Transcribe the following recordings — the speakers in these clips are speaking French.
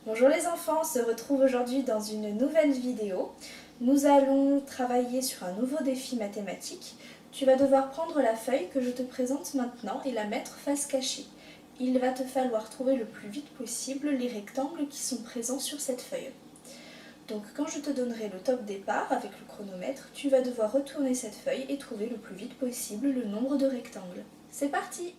Bonjour les enfants, on se retrouve aujourd'hui dans une nouvelle vidéo. Nous allons travailler sur un nouveau défi mathématique. Tu vas devoir prendre la feuille que je te présente maintenant et la mettre face cachée. Il va te falloir trouver le plus vite possible les rectangles qui sont présents sur cette feuille. Donc quand je te donnerai le top départ avec le chronomètre, tu vas devoir retourner cette feuille et trouver le plus vite possible le nombre de rectangles. C'est parti!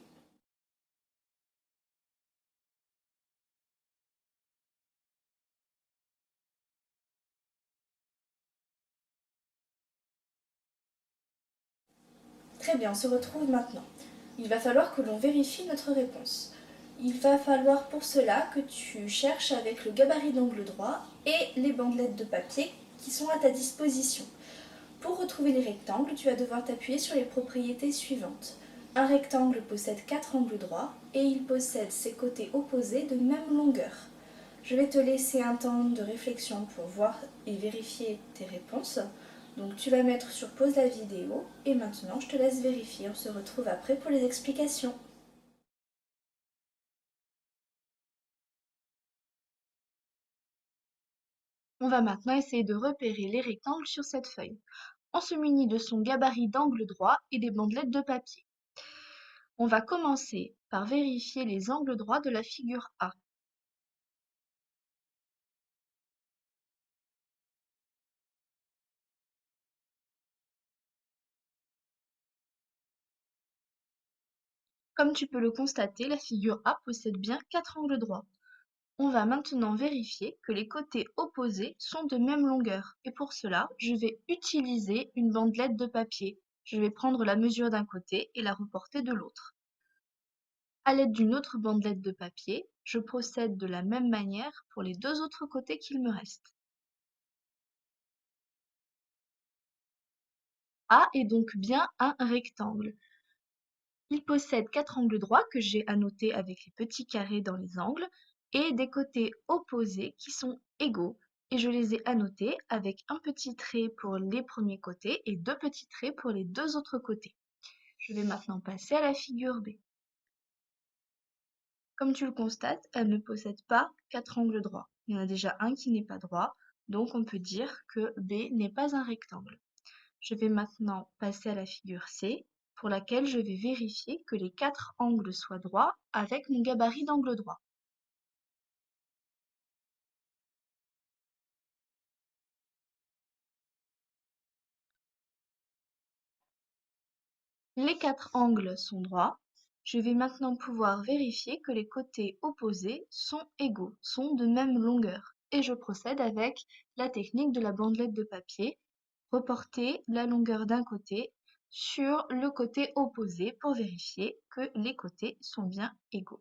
Très bien, on se retrouve maintenant. Il va falloir que l'on vérifie notre réponse. Il va falloir pour cela que tu cherches avec le gabarit d'angle droit et les bandelettes de papier qui sont à ta disposition. Pour retrouver les rectangles, tu vas devoir t'appuyer sur les propriétés suivantes. Un rectangle possède 4 angles droits et il possède ses côtés opposés de même longueur. Je vais te laisser un temps de réflexion pour voir et vérifier tes réponses. Donc tu vas mettre sur pause la vidéo et maintenant je te laisse vérifier. On se retrouve après pour les explications. On va maintenant essayer de repérer les rectangles sur cette feuille. On se munit de son gabarit d'angle droit et des bandelettes de papier. On va commencer par vérifier les angles droits de la figure A. Comme tu peux le constater, la figure A possède bien 4 angles droits. On va maintenant vérifier que les côtés opposés sont de même longueur. Et pour cela, je vais utiliser une bandelette de papier. Je vais prendre la mesure d'un côté et la reporter de l'autre. À l'aide d'une autre bandelette de papier, je procède de la même manière pour les deux autres côtés qu'il me reste. A est donc bien un rectangle. Il possède 4 angles droits que j'ai annotés avec les petits carrés dans les angles et des côtés opposés qui sont égaux. Et je les ai annotés avec un petit trait pour les premiers côtés et deux petits traits pour les deux autres côtés. Je vais maintenant passer à la figure B. Comme tu le constates, elle ne possède pas 4 angles droits. Il y en a déjà un qui n'est pas droit, donc on peut dire que B n'est pas un rectangle. Je vais maintenant passer à la figure C, pour laquelle je vais vérifier que les 4 angles soient droits avec mon gabarit d'angle droit. Les 4 angles sont droits. Je vais maintenant pouvoir vérifier que les côtés opposés sont égaux, sont de même longueur. Et je procède avec la technique de la bandelette de papier, reporter la longueur d'un côté sur le côté opposé pour vérifier que les côtés sont bien égaux.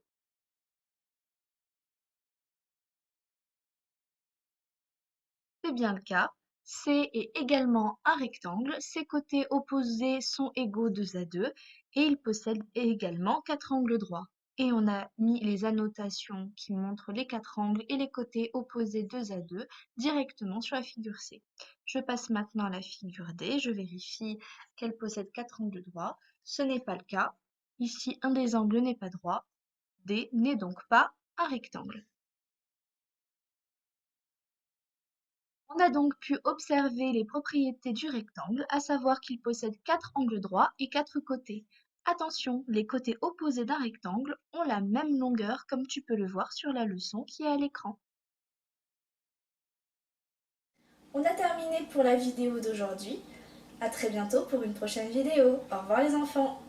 C'est bien le cas. C est également un rectangle, ses côtés opposés sont égaux 2 à 2 et il possède également 4 angles droits. Et on a mis les annotations qui montrent les 4 angles et les côtés opposés 2 à 2 directement sur la figure C. Je passe maintenant à la figure D, je vérifie qu'elle possède 4 angles droits. Ce n'est pas le cas. Ici, un des angles n'est pas droit. D n'est donc pas un rectangle. On a donc pu observer les propriétés du rectangle, à savoir qu'il possède 4 angles droits et 4 côtés. Attention, les côtés opposés d'un rectangle ont la même longueur comme tu peux le voir sur la leçon qui est à l'écran. On a terminé pour la vidéo d'aujourd'hui. À très bientôt pour une prochaine vidéo. Au revoir les enfants!